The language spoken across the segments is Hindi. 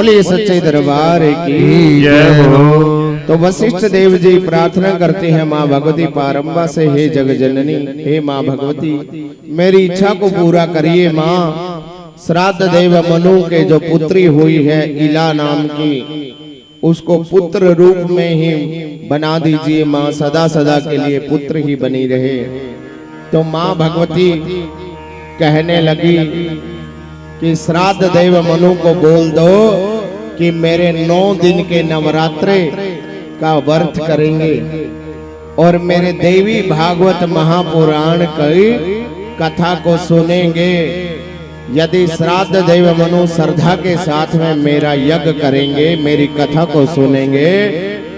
बोलिए सच्चे दरबार की जय हो। तो वशिष्ठ देव जी प्रार्थना करते हैं माँ भगवती पारंबा से, हे जग जननी, हे माँ भगवती, मेरी इच्छा को पूरा करिए माँ। श्राद्ध देव मनु के जो पुत्री हुई है इला नाम की, उसको पुत्र रूप में ही बना दीजिए माँ, सदा सदा के लिए पुत्र ही बनी रहे। तो माँ भगवती कहने लगी कि श्राद्ध देव मनु को बोल दो कि मेरे 9 दिन के नवरात्रे का व्रत करेंगे और मेरे देवी भागवत महापुराण की कथा को सुनेंगे। यदि श्राद्ध देव मनु श्रद्धा के साथ में मेरा यज्ञ करेंगे, मेरी कथा को सुनेंगे,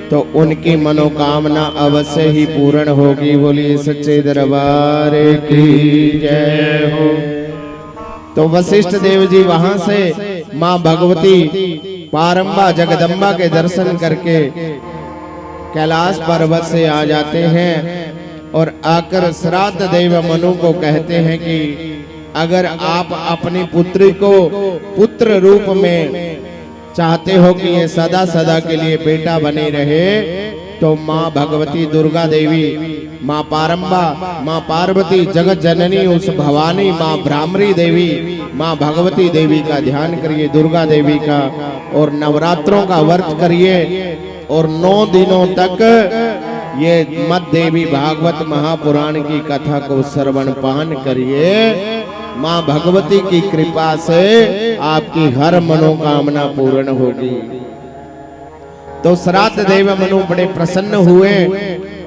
तो उनकी मनोकामना अवश्य ही पूर्ण होगी। बोलिए सच्चे दरबार की जय हो। तो वशिष्ठ देव जी वहां से माँ भगवती पारंबा जगदम्बा के दर्शन करके कैलाश पर्वत से आ जाते हैं और आकर श्राद्ध देव मनु को कहते हैं कि अगर आप अपनी पुत्री को पुत्र रूप में चाहते हो कि ये सदा सदा के लिए बेटा बने रहे, तो माँ भगवती दुर्गा देवी, माँ पारंबा, माँ पार्वती जगत जननी, उस भवानी माँ ब्राह्मणी देवी, माँ भगवती देवी का ध्यान करिए, दुर्गा देवी का, और नवरात्रों का व्रत करिए और 9 दिनों तक ये मद देवी भागवत महापुराण की कथा को श्रवण पान करिए। माँ भगवती की कृपा से आपकी हर मनोकामना पूर्ण होगी। तो श्राद्ध देव मनु बड़े प्रसन्न हुए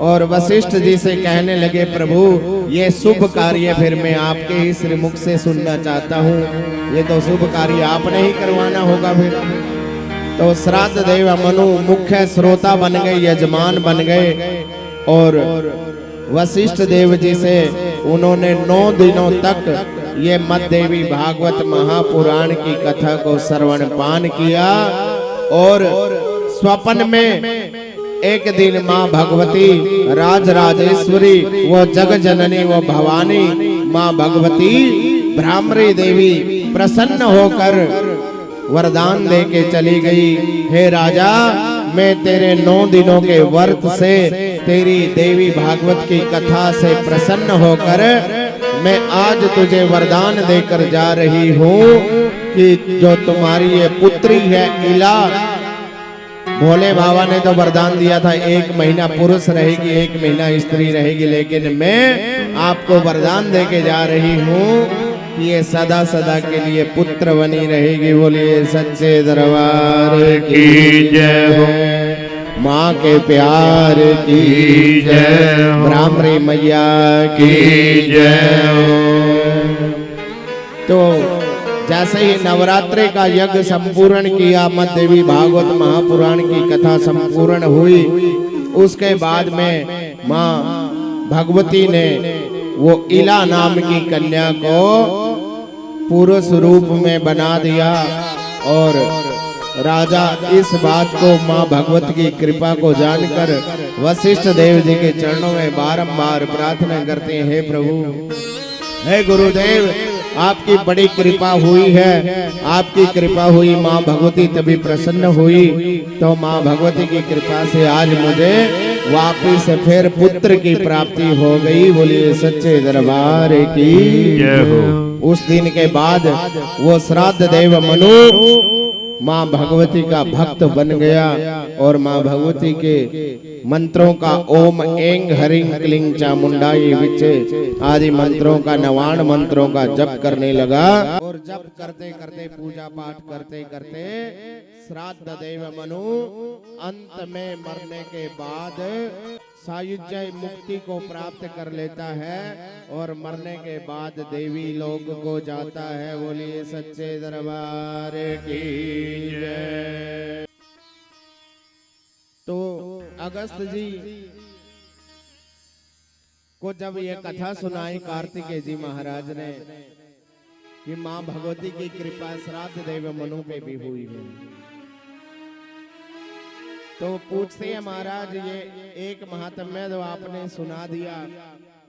और वशिष्ठ जी से कहने लगे, प्रभु ये शुभ कार्य फिर मैं आपके ही श्रीमुख से सुनना चाहता हूँ, ये तो शुभ कार्य आपने ही करवाना होगा फिर। तो श्राद्ध देव मनु मुख्य श्रोता बन गए, यजमान बन गए और वशिष्ठ देव जी से उन्होंने 9 दिनों तक ये मद देवी भागवत महापुराण की कथा को श्रवण पान किया। और स्वप्न में एक दिन माँ भगवती राज राजेश्वरी, वो जग जननी, वो भवानी माँ भगवती ब्राह्मणी देवी प्रसन्न होकर वरदान देके चली गई, हे राजा, मैं तेरे 9 दिनों के व्रत से, तेरी देवी भागवत की कथा से प्रसन्न होकर मैं आज तुझे वरदान देकर जा रही हूँ कि जो तुम्हारी ये पुत्री है इला, भोले बाबा ने तो वरदान दिया था 1 महीना पुरुष रहेगी, 1 महीना स्त्री रहेगी, लेकिन मैं आपको वरदान देके जा रही हूँ कि ये सदा सदा के लिए पुत्र बनी रहेगी। बोलिए सच्चे दरबार की जय हो। माँ के प्यार की जय, ब्राह्मणी मैया की जय हो। तो जैसे ही नवरात्रि का यज्ञ संपूर्ण किया, मद देवी भागवत महापुराण की कथा संपूर्ण हुई, उसके बाद में माँ भगवती ने वो इला नाम की कन्या को पुरुष रूप में बना दिया। और राजा इस बात को माँ भगवत की कृपा को जानकर वशिष्ठ देव जी के चरणों में बारंबार प्रार्थना करते हैं, हे प्रभु, हे गुरुदेव, आपकी बड़ी कृपा हुई है, आपकी कृपा हुई, माँ भगवती तभी प्रसन्न हुई। तो माँ भगवती की कृपा से आज मुझे वापिस फिर पुत्र की प्राप्ति हो गई। बोलिए सच्चे दरबार की जय हो। उस दिन के बाद वो श्राद्ध देव मनु माँ भगवती का भक्त बन गया और माँ भगवती के मंत्रों का ओम ऐंग हरिं क्लीं चामुंडाई विचे आदि मंत्रों का, 99 मंत्रों का जप करने लगा। और जप करते करते, पूजा पाठ करते करते श्राद्ध देव मनु अंत में मरने के बाद सायुज्य मुक्ति को प्राप्त कर लेता है और मरने के बाद देवी लोक को जाता है। बोलिए सच्चे दरबार की जय। तो अगस्त जी को जब ये कथा सुनाई कार्तिकेय जी महाराज ने कि माँ भगवती की कृपा श्राद्ध देव मनु पे भी हुई है, तो पूछते हैं महाराज, ये एक महात्म्य तो आपने सुना दिया,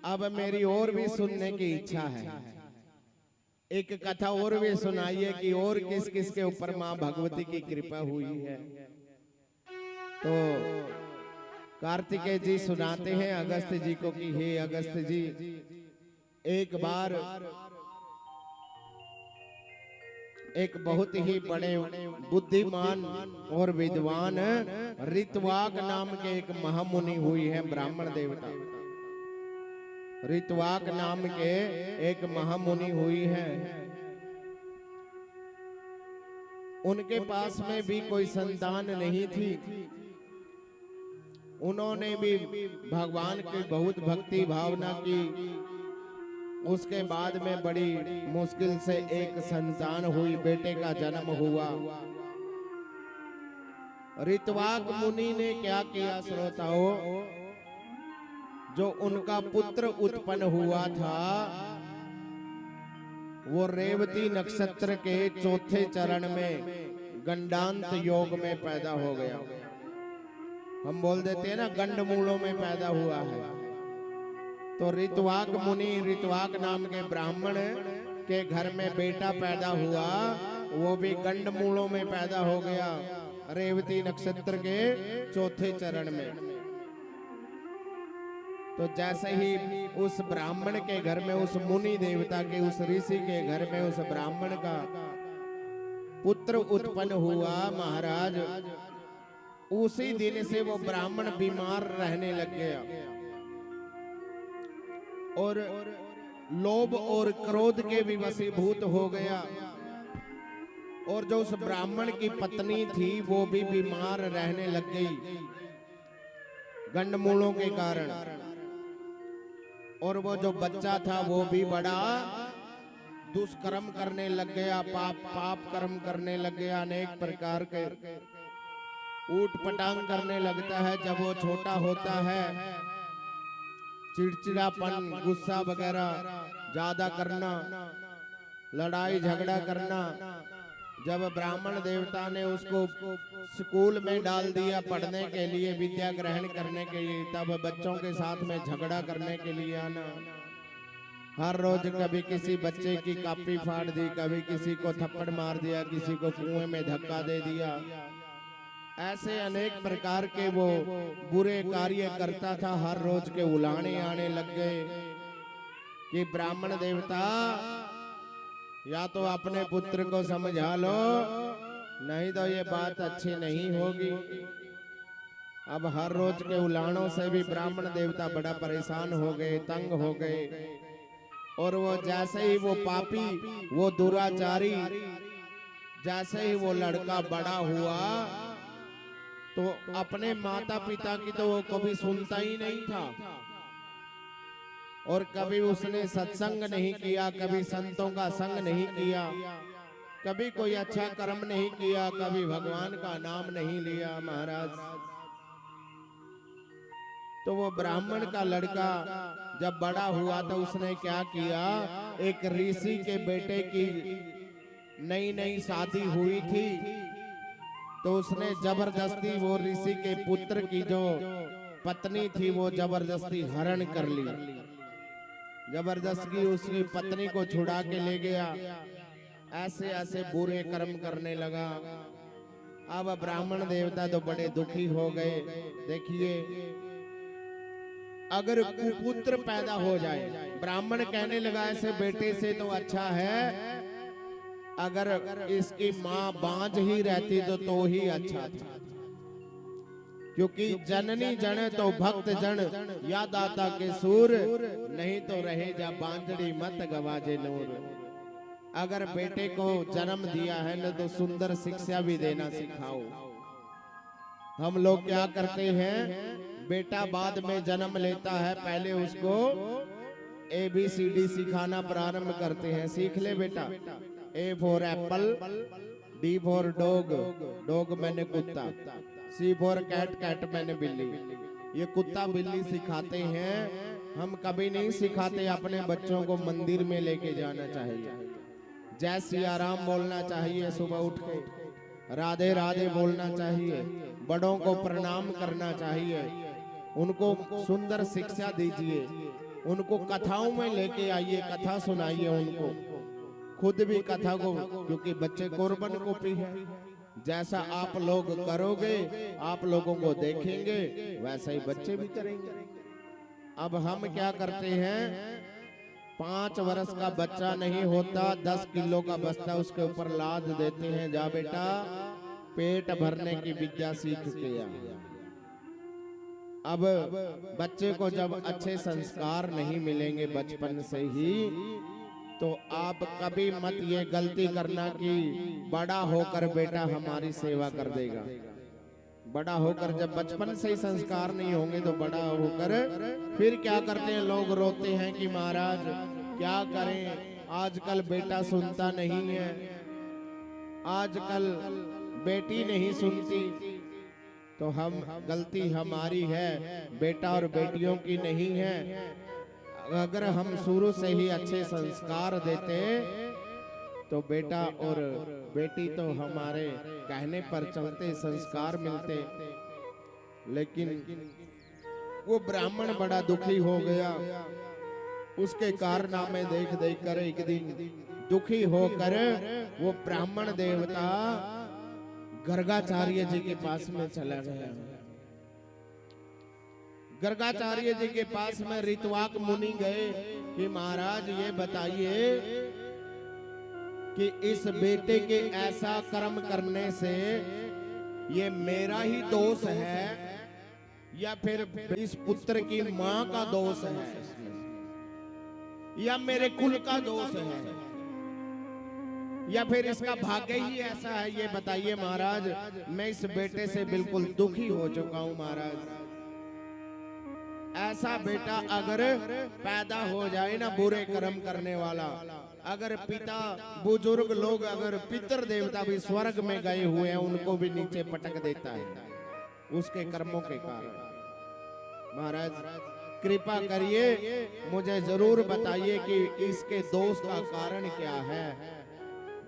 अब मेरी और भी सुनने की इच्छा है। एक कथा और भी सुनाइए कि और किस किस के ऊपर माँ भगवती की कृपा हुई है। तो कार्तिकेय जी सुनाते हैं अगस्त जी को कि हे अगस्त जी, एक बार एक बहुत ही बड़े बुद्धिमान और विद्वान ऋतवाक नाम के एक महामुनि हुई है, ब्राह्मण देवता। ऋतवाक नाम के एक महामुनि हुई है। उनके पास में भी कोई संतान नहीं थी। उन्होंने भी भगवान की बहुत भक्ति भावना की। उसके बाद में बड़ी मुश्किल से एक संतान हुई, बेटे का जन्म हुआ। ऋतवाक मुनि ने क्या किया श्रोताओं, जो उनका पुत्र उत्पन्न हुआ था वो रेवती नक्षत्र के चौथे चरण में गंडांत योग में पैदा हो गया। हम बोल देते हैं ना गंडमूलों में पैदा हुआ है। तो ऋतवाक मुनि, ऋतवाक नाम के ब्राह्मण के घर में बेटा पैदा हुआ, वो भी गंडमूलों में पैदा हो गया, रेवती नक्षत्र के चौथे चरण में। तो जैसे ही उस ब्राह्मण के घर में, उस मुनि देवता के, उस ऋषि के घर में उस ब्राह्मण का पुत्र उत्पन्न हुआ महाराज, उसी दिन से वो ब्राह्मण बीमार रहने लग गया और लोभ और क्रोध के भी वशीभूत हो गया। और जो उस ब्राह्मण की पत्नी थी वो भी बीमार रहने लग गई गंडमूलों के कारण। और वो जो बच्चा था वो भी बड़ा दुष्कर्म करने लग गया, पाप कर्म करने लग गया, अनेक प्रकार के ऊट पटांग करने लगता है। जब वो छोटा होता है, चिड़चिड़ापन, गुस्सा वगैरह ज्यादा करना, लड़ाई झगड़ा करना। जब ब्राह्मण देवता ने उसको स्कूल में डाल दिया पढ़ने के लिए, विद्या ग्रहण करने के लिए, तब बच्चों के साथ में झगड़ा करने के लिए आना। हर रोज कभी किसी बच्चे की कॉपी फाड़ दी, कभी किसी को थप्पड़ मार दिया, किसी को कुएं में धक्का दे दिया। ऐसे अनेक प्रकार के वो बुरे कार्य करता था। हर रोज के उलाने आने लग गए कि ब्राह्मण देवता या तो अपने पुत्र को समझा लो, नहीं तो ये बात अच्छी नहीं होगी। अब हर रोज के उलानों से भी ब्राह्मण देवता बड़ा परेशान हो गए, तंग हो गए। और वो जैसे ही वो पापी, वो दुराचारी, जैसे ही वो लड़का बड़ा हुआ तो अपने माता पिता की तो वो कभी सुनता ही नहीं था। और कभी उसने सत्संग नहीं किया, कभी संतों का संग नहीं किया, कभी कोई अच्छा कर्म नहीं किया, कभी भगवान का नाम नहीं लिया महाराज। तो वो ब्राह्मण का लड़का जब बड़ा हुआ तो उसने क्या किया, एक ऋषि के बेटे की नई नई शादी हुई थी, तो उसने जबरदस्ती वो ऋषि के पुत्र की जो पत्नी थी वो जबरदस्ती हरण कर ली। जबरदस्ती उसकी पत्नी को छुड़ा के ले गया। ऐसे ऐसे बुरे कर्म करने लगा। अब ब्राह्मण देवता तो बड़े दुखी हो गए। देखिए, अगर कुपुत्र पैदा हो जाए, ब्राह्मण कहने लगा ऐसे बेटे से तो अच्छा है अगर इसकी माँ बांझ ही रहती तो ही अच्छा था, क्योंकि जननी जन तो भक्त जन, या दाता के सूर, नहीं तो रहे जा बांझड़ी मत गवाजे नूर। अगर बेटे को जन्म दिया है न तो सुंदर शिक्षा भी देना सिखाओ। हम लोग क्या करते हैं, बेटा बाद में जन्म लेता है, पहले उसको ABCD सिखाना प्रारंभ करते हैं। सीख ले बेटा, A for Apple, D for dog, dog मैंने कुत्ता, C फॉर कैट, कैट मैंने बिल्ली। ये कुत्ता बिल्ली सिखाते हैं। हम कभी नहीं सिखाते अपने बच्चों को मंदिर में लेके जाना चाहिए, जय सिया राम बोलना चाहिए, सुबह उठ के राधे राधे बोलना चाहिए, बड़ों को प्रणाम करना चाहिए, उनको सुंदर शिक्षा दीजिए, उनको कथाओं में लेके आइए, कथा सुनाइए, उनको खुद भी कथा को, क्योंकि बच्चे कुर्बान कॉपी है, जैसा आप लोग करोगे, आप लोगों को देखेंगे, वैसा ही बच्चे भी करेंगे। अब हम क्या करते हैं, 5 वर्ष का बच्चा नहीं होता, 10 किलो का बस्ता उसके ऊपर लाद देते हैं, जा बेटा पेट भरने की विद्या सीख के आ। अब बच्चे को जब अच्छे संस्कार नहीं मिलेंगे बचपन से ही, तो आप कभी मत ये गलती करना कि बड़ा होकर बेटा हमारी सेवा कर देगा। बड़ा होकर जब बचपन से ही संस्कार नहीं होंगे तो बड़ा होकर फिर क्या करते हैं, लोग रोते हैं कि महाराज क्या करें, आजकल बेटा सुनता नहीं है, आजकल बेटी नहीं सुनती। तो हम गलती हमारी है, बेटा और बेटियों की नहीं है। अगर हम शुरू से ही अच्छे संस्कार देते तो बेटा और बेटी तो हमारे कहने पर चलते, संस्कार मिलते। लेकिन वो ब्राह्मण बड़ा दुखी हो गया, उसके कारनामे देख देख कर एक दिन दुखी होकर वो ब्राह्मण देवता गर्गाचार्य जी के पास में चला गया। गर्गाचार्य जी के पास में ऋत्वाक मुनि गए कि महाराज ये बताइए कि इस बेटे के ऐसा कर्म करने से ये मेरा ही दोष है या फिर इस पुत्र की मां का दोष है या मेरे कुल का दोष है या फिर इसका भाग्य ही ऐसा है, ये बताइए महाराज। मैं इस बेटे से बिल्कुल दुखी हो चुका हूं महाराज। ऐसा बेटा अगर पैदा हो जाए ना, बुरे कर्म करने वाला, अगर पिता बुजुर्ग लोग, अगर पितर देवता भी स्वर्ग में गए हुए हैं, उनको भी नीचे पटक देता है उसके कर्मों के कारण। महाराज कृपा करिए, मुझे जरूर बताइए कि इसके दोष का कारण क्या है।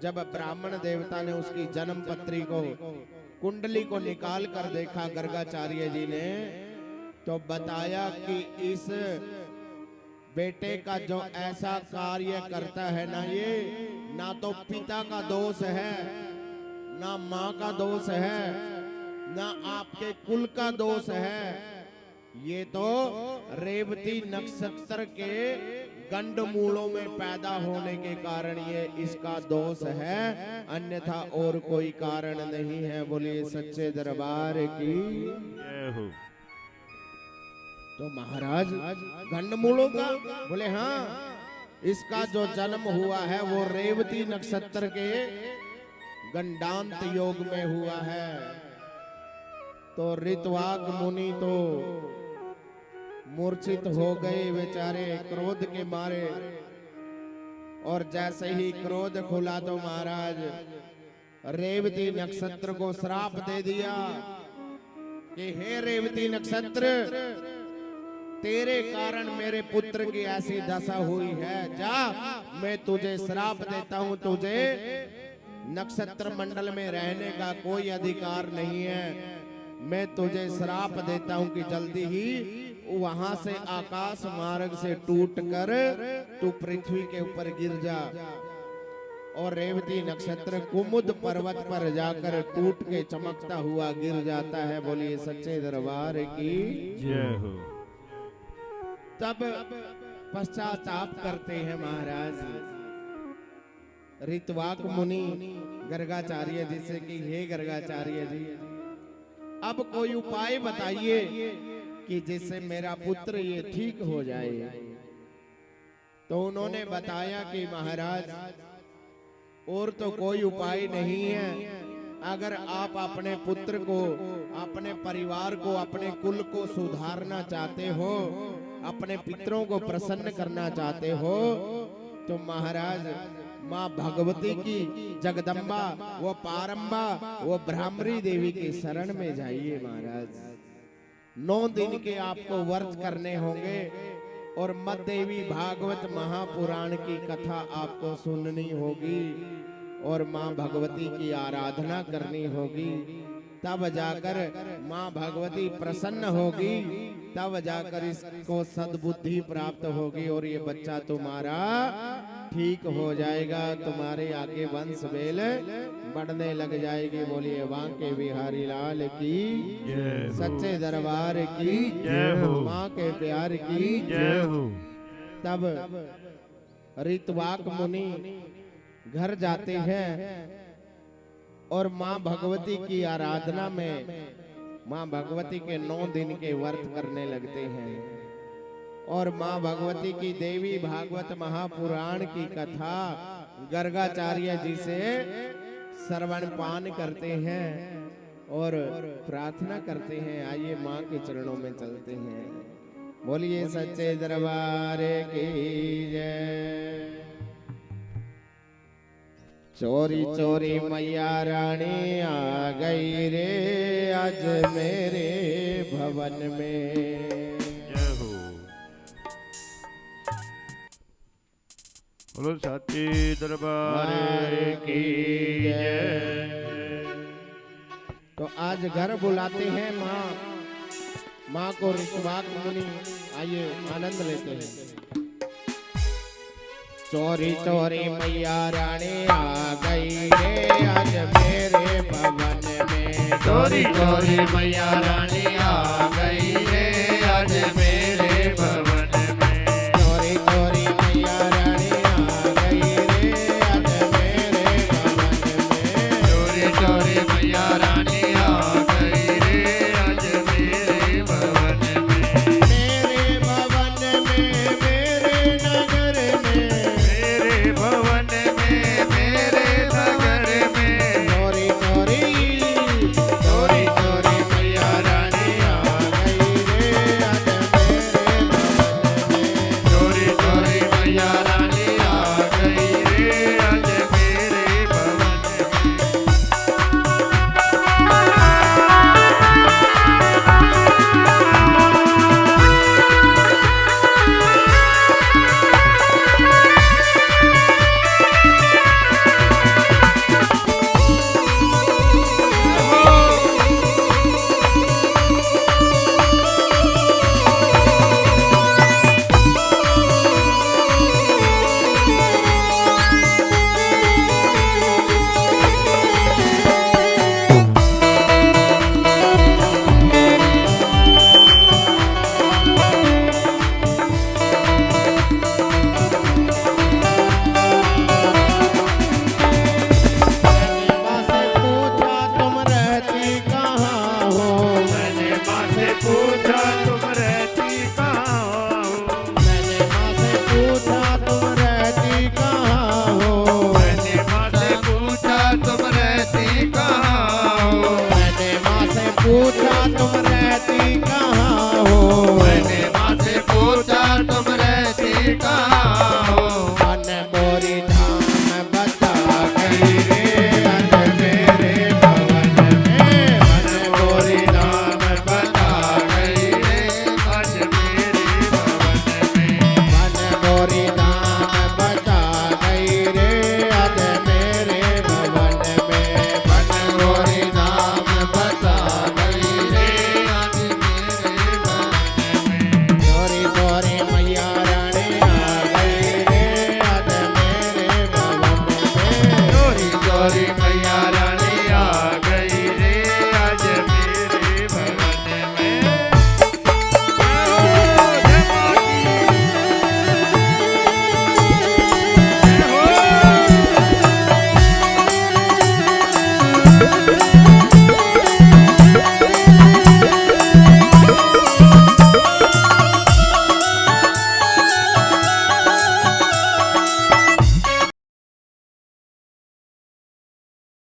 जब ब्राह्मण देवता ने उसकी जन्म पत्री को, कुंडली को निकाल कर देखा गर्गाचार्य जी ने, तो बताया कि इस बेटे का जो ऐसा कार्य करता है ना, ये ना तो पिता का दोष है, ना माँ का दोष है, ना आपके कुल का दोष है। ये तो रेवती नक्षत्र के गंड मूलों में पैदा होने के कारण ये इसका दोष है, अन्यथा और कोई कारण नहीं है। बोलिए सच्चे दरबार की जय हो। तो महाराज गंड मूलों का, बोले हाँ, इसका जो जन्म हुआ है वो रेवती नक्षत्र के गंडांत योग में हुआ है। तो ऋत्वाक मुनि तो मूर्छित हो गए बेचारे क्रोध के मारे, और जैसे ही क्रोध खुला तो महाराज रेवती नक्षत्र को श्राप दे दिया कि हे रेवती नक्षत्र, तेरे कारण मेरे पुत्र की ऐसी दशा हुई है, जा मैं तुझे श्राप देता हूं, तुझे नक्षत्र मंडल में रहने का कोई अधिकार नहीं है। मैं तुझे श्राप देता हूं कि जल्दी ही वहां से आकाश मार्ग से टूट कर तू पृथ्वी के ऊपर गिर जा। और रेवती नक्षत्र कुमुद पर्वत पर जाकर टूट के चमकता हुआ गिर जाता है। बोलिए सच्चे दरबार की जय हो। तब पश्चाताप करते हैं महाराज ऋत्वाक मुनि गर्गाचार्य जी से कि हे गर्गाचार्य जी, अब कोई उपाय बताइए कि जिससे मेरा पुत्र ये ठीक हो जाए। तो उन्होंने बताया कि महाराज और तो कोई उपाय नहीं है, अगर आप अपने पुत्र को, अपने परिवार को, अपने कुल को सुधारना चाहते हो, अपने पितरों को प्रसन्न करना चाहते हो, तो महाराज माँ भगवती की, जगदम्बा, वो पारंबा, वो ब्राह्मणी देवी के शरण में जाइए महाराज। 9 दिन के आपको व्रत करने होंगे और मद्देवी भागवत महापुराण की कथा आपको सुननी होगी और माँ भगवती की आराधना करनी होगी। तब जाकर माँ भगवती प्रसन्न होगी, तब जाकर इसको सद्बुद्धि प्राप्त होगी और ये बच्चा तुम्हारा ठीक हो जाएगा, तुम्हारे आगे वंश बेल बढ़ने लग जाएगी। बोलिए बांके बिहारी लाल की जय हो। सच्चे दरबार की जय हो। माँ के प्यार की जय हो। तब ऋतवाक मुनि घर जाते हैं और माँ भगवती की आराधना में माँ भगवती के 9 दिन के व्रत करने लगते हैं और माँ भगवती की देवी भागवत महापुराण की कथा गर्गाचार्य जी से श्रवण पान करते हैं और प्रार्थना करते हैं। आइए माँ के चरणों में चलते हैं। बोलिए सच्चे दरबार की जय। चोरी चोरी मैया रानी आ गई रे आज मेरे भवन में। जय हो। बोलो सच्चे दरबार की जय। तो आज घर बुलाते हैं माँ को ऋतवाक मुनि। आइए आनंद लेते हैं। चोरी चोरी मैया रानी आ गई रे आज मेरे भवन में। चोरी चोरी मैया रानी आ गई रे आज मेरे